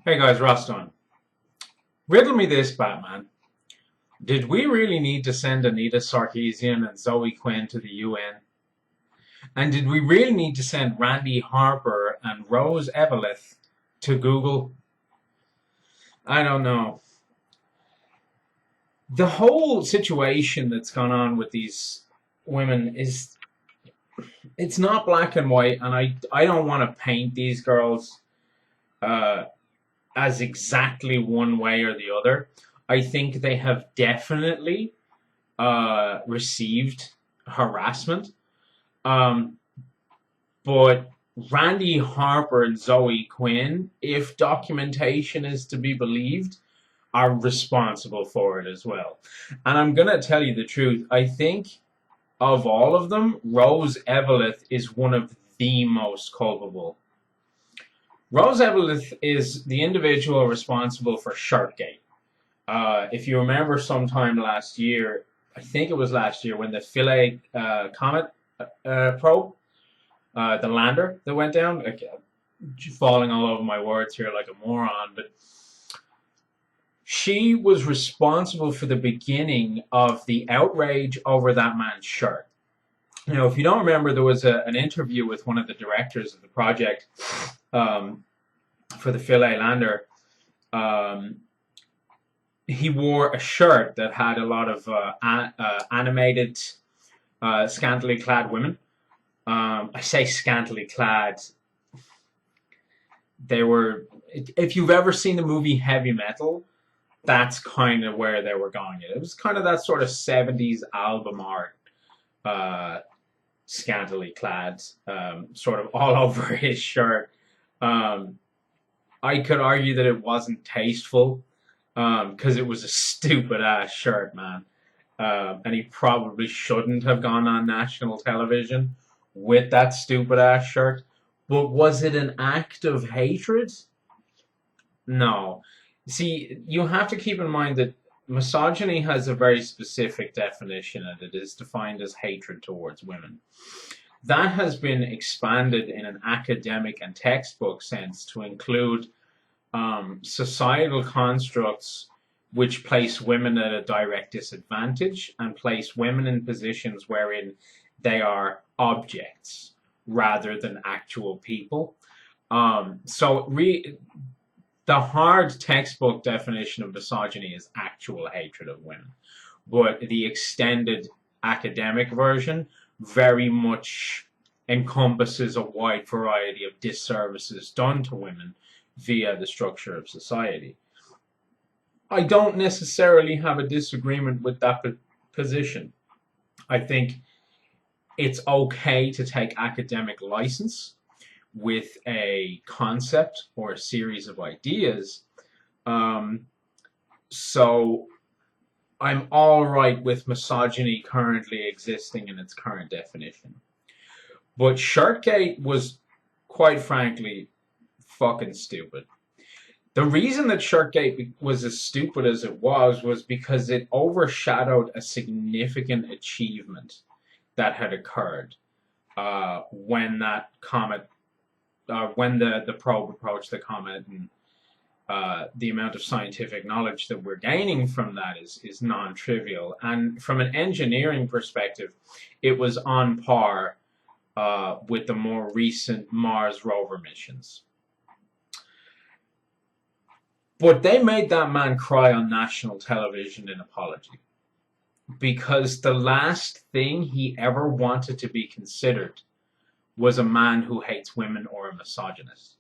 Hey guys, Roston. Riddle me this, Batman. Did we really need to send Anita Sarkeesian and Zoe Quinn to the UN? And did we really need to send Randy Harper and Rose Eveleth to Google? I don't know. The whole situation that's gone on with these women it's not black and white, and I don't want to paint these girls uh, as exactly one way or the other. I think they have definitely received harassment. Um, but Randy Harper and Zoe Quinn, if documentation is to be believed, are responsible for it as well. And I'm going to tell you the truth. I think of all of them, Rose Eveleth is one of the most culpable. Rose Eveleth is the individual responsible for Shirtgate. If you remember sometime last year, I think it was last year, when the Philae comet probe, the lander that went down, like, falling all over my words here like a moron, but she was responsible for the beginning of the outrage over that man's shirt. You know, if you don't remember, there was an interview with one of the directors of the project for the Philae lander. He wore a shirt that had a lot of animated, scantily clad women. I say scantily clad. They were. If you've ever seen the movie Heavy Metal, that's kind of where they were going. It was kind of that sort of 70s album art, scantily clad, sort of all over his shirt. I could argue that it wasn't tasteful, because it was a stupid ass shirt, man. And he probably shouldn't have gone on national television with that stupid ass shirt. But was it an act of hatred? No. See, you have to keep in mind that misogyny has a very specific definition, and it is defined as hatred towards women. That has been expanded in an academic and textbook sense to include societal constructs which place women at a direct disadvantage and place women in positions wherein they are objects rather than actual people. The hard textbook definition of misogyny is actual hatred of women, but the extended academic version very much encompasses a wide variety of disservices done to women via the structure of society. I don't necessarily have a disagreement with that position. I think it's okay to take academic license with a concept or a series of ideas. So I'm all right with misogyny currently existing in its current definition. But Shirtgate was, quite frankly, fucking stupid. The reason that Shirtgate was as stupid as it was because it overshadowed a significant achievement that had occurred when that comet, when the probe approached the comet, and the amount of scientific knowledge that we're gaining from that is non-trivial. And from an engineering perspective, it was on par with the more recent Mars rover missions. But they made that man cry on national television in apology, because the last thing he ever wanted to be considered was a man who hates women or a misogynist.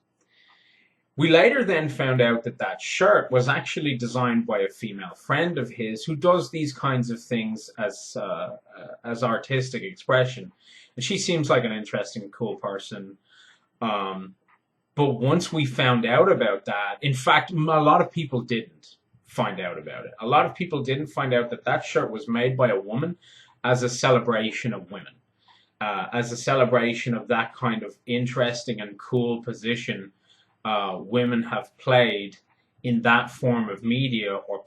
We later then found out that that shirt was actually designed by a female friend of his who does these kinds of things as artistic expression. And she seems like an interesting, cool person. But once we found out about that, in fact, a lot of people didn't find out about it. A lot of people didn't find out that that shirt was made by a woman as a celebration of women, as a celebration of that kind of interesting and cool position women have played in that form of media, or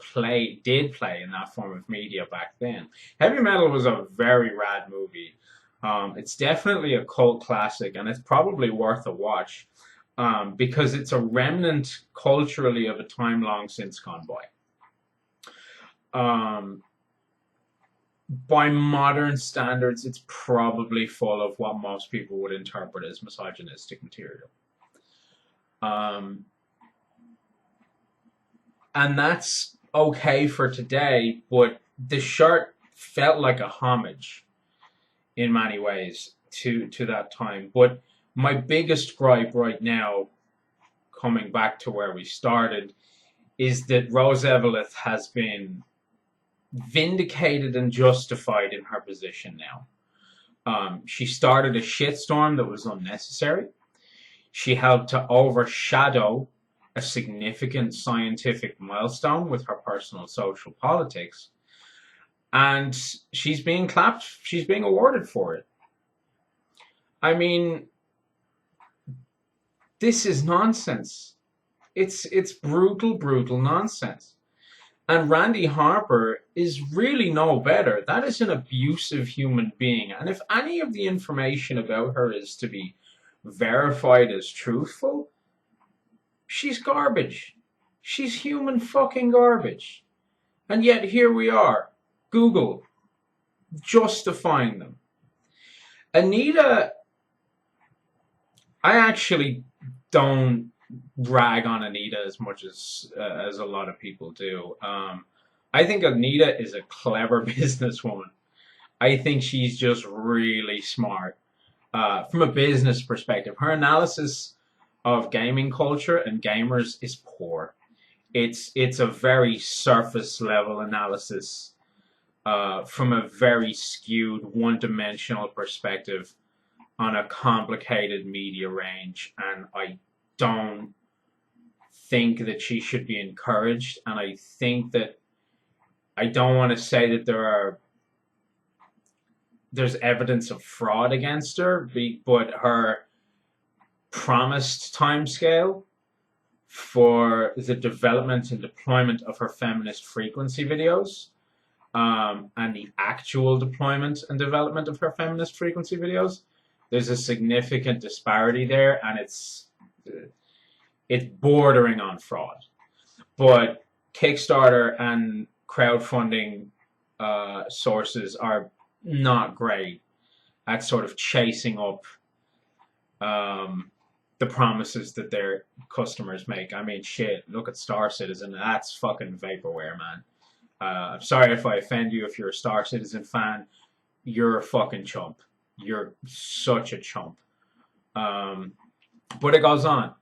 did play in that form of media back then. Heavy Metal was a very rad movie. It's definitely a cult classic, and it's probably worth a watch. because it's a remnant culturally of a time long since gone by. Um, by modern standards, it's probably full of what most people would interpret as misogynistic material. Um, and that's okay for today, but the shirt felt like a homage in many ways to that time. But my biggest gripe right now, coming back to where we started, is that Rose Eveleth has been vindicated and justified in her position now. She started a shitstorm that was unnecessary. She helped to overshadow a significant scientific milestone with her personal social politics. And she's being clapped, she's being awarded for it. I mean, this is nonsense. It's brutal, brutal nonsense. And Randy Harper is really no better. That is an abusive human being. And if any of the information about her is to be verified as truthful, she's garbage. She's human fucking garbage. And yet here we are, Google, justifying them. Anita, I actually don't rag on Anita as much as a lot of people do. I think Anita is a clever businesswoman. I think she's just really smart from a business perspective. Her analysis of gaming culture and gamers is poor. It's a very surface level analysis from a very skewed, one-dimensional perspective on a complicated media range, and I don't think that she should be encouraged. And I think that I don't want to say that there's evidence of fraud against her, but her promised timescale for the development and deployment of her feminist frequency videos, and the actual deployment and development of her feminist frequency videos, there's a significant disparity there, and it's bordering on fraud. But Kickstarter and crowdfunding sources are not great at sort of chasing up the promises that their customers make. I mean, shit, look at Star Citizen. That's fucking vaporware, man. I'm sorry if I offend you if you're a Star Citizen fan. You're a fucking chump. You're such a chump. But it goes on.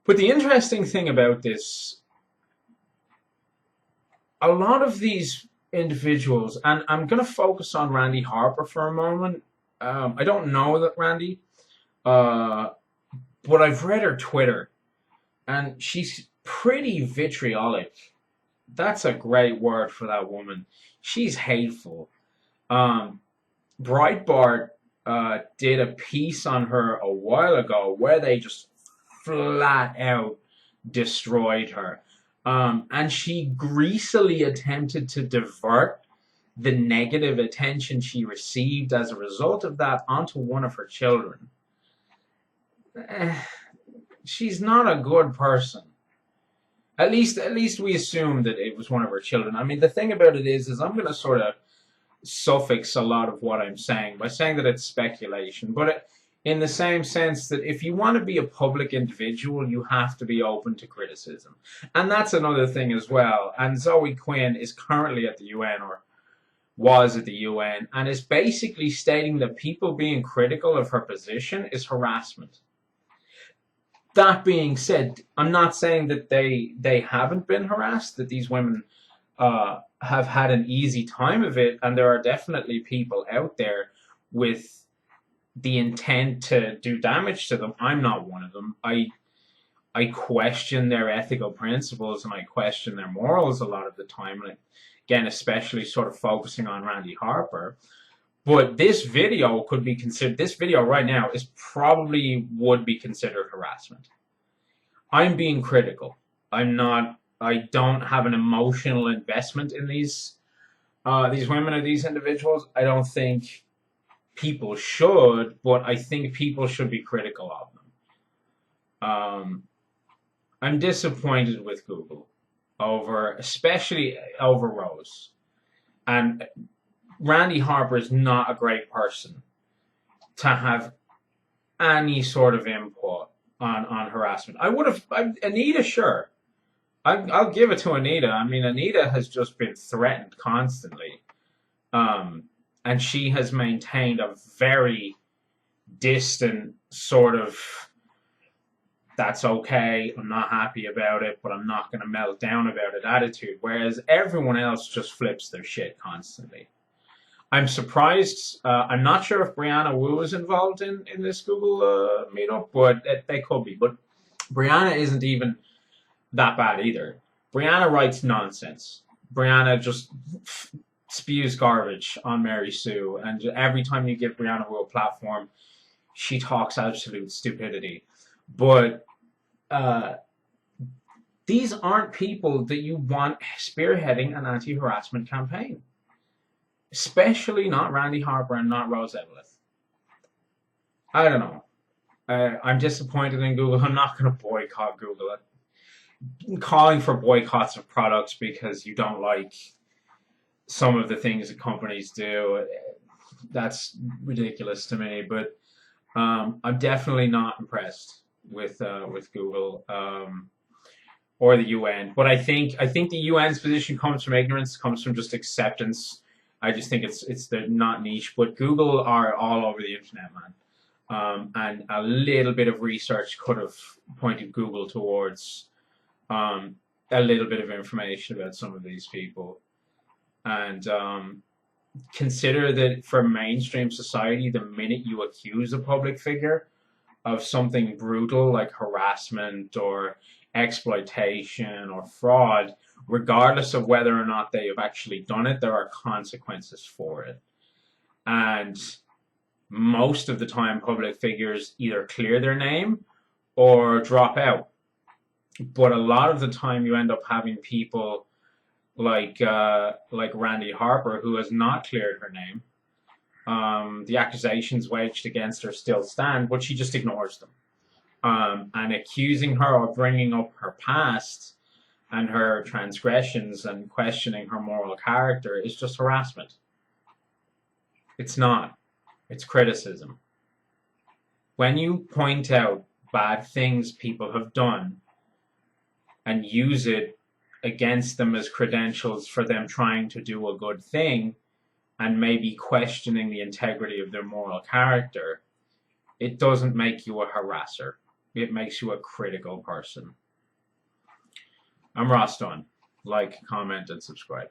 But the interesting thing about this, a lot of these individuals, and I'm going to focus on Randy Harper for a moment. I don't know that Randy, but I've read her Twitter, and she's pretty vitriolic. That's a great word for that woman. She's hateful. Breitbart did a piece on her a while ago where they just flat out destroyed her. And she greasily attempted to divert the negative attention she received as a result of that onto one of her children. She's not a good person. At least we assume that it was one of her children. I mean, the thing about it is I'm going to sort of suffix a lot of what I'm saying by saying that it's speculation, but in the same sense that if you want to be a public individual, you have to be open to criticism. And that's another thing as well. And Zoe Quinn is currently at the UN, or was at the UN, and is basically stating that people being critical of her position is harassment. That being said, I'm not saying that they haven't been harassed, that these women have had an easy time of it, and there are definitely people out there with the intent to do damage to them. I'm not one of them. I question their ethical principles and I question their morals a lot of the time, and again, especially sort of focusing on Randy Harper. But this video could be considered, this video right now is probably would be considered harassment. I'm being critical. I don't have an emotional investment in these women or these individuals. I don't think people should, but I think people should be critical of them. Um, I'm disappointed with Google especially over Rose. And Randy Harper is not a great person to have any sort of input on harassment. Anita, sure. I'll give it to Anita. I mean, Anita has just been threatened constantly. Um, and she has maintained a very distant sort of, that's okay, I'm not happy about it, but I'm not going to melt down about it attitude. Whereas everyone else just flips their shit constantly. I'm surprised. I'm not sure if Brianna Wu is involved in this Google meetup, but they could be. But Brianna isn't even that bad either. Brianna writes nonsense. Brianna just spews garbage on Mary Sue, and every time you give Brianna Wu a platform, she talks absolute stupidity. But these aren't people that you want spearheading an anti-harassment campaign. Especially not Randy Harper and not Rose Eveleth. I don't know. I'm disappointed in Google. I'm not going to boycott Google. Calling for boycotts of products because you don't like some of the things that companies do, that's ridiculous to me. But I'm definitely not impressed with Google or the UN. But I think the UN's position comes from ignorance, comes from just acceptance. I just think they're not niche, but Google are all over the internet, man. And a little bit of research could have pointed Google towards a little bit of information about some of these people. And consider that for mainstream society, the minute you accuse a public figure of something brutal like harassment or exploitation or fraud, regardless of whether or not they have actually done it, there are consequences for it. And most of the time, public figures either clear their name or drop out. But a lot of the time, you end up having people like Randy Harper, who has not cleared her name. The accusations waged against her still stand, but she just ignores them. And accusing her of bringing up her past and her transgressions and questioning her moral character is just harassment. It's not. It's criticism. When you point out bad things people have done and use it against them as credentials for them trying to do a good thing and maybe questioning the integrity of their moral character, it doesn't make you a harasser. It makes you a critical person. I'm Ross Dunn. Like, comment, and subscribe.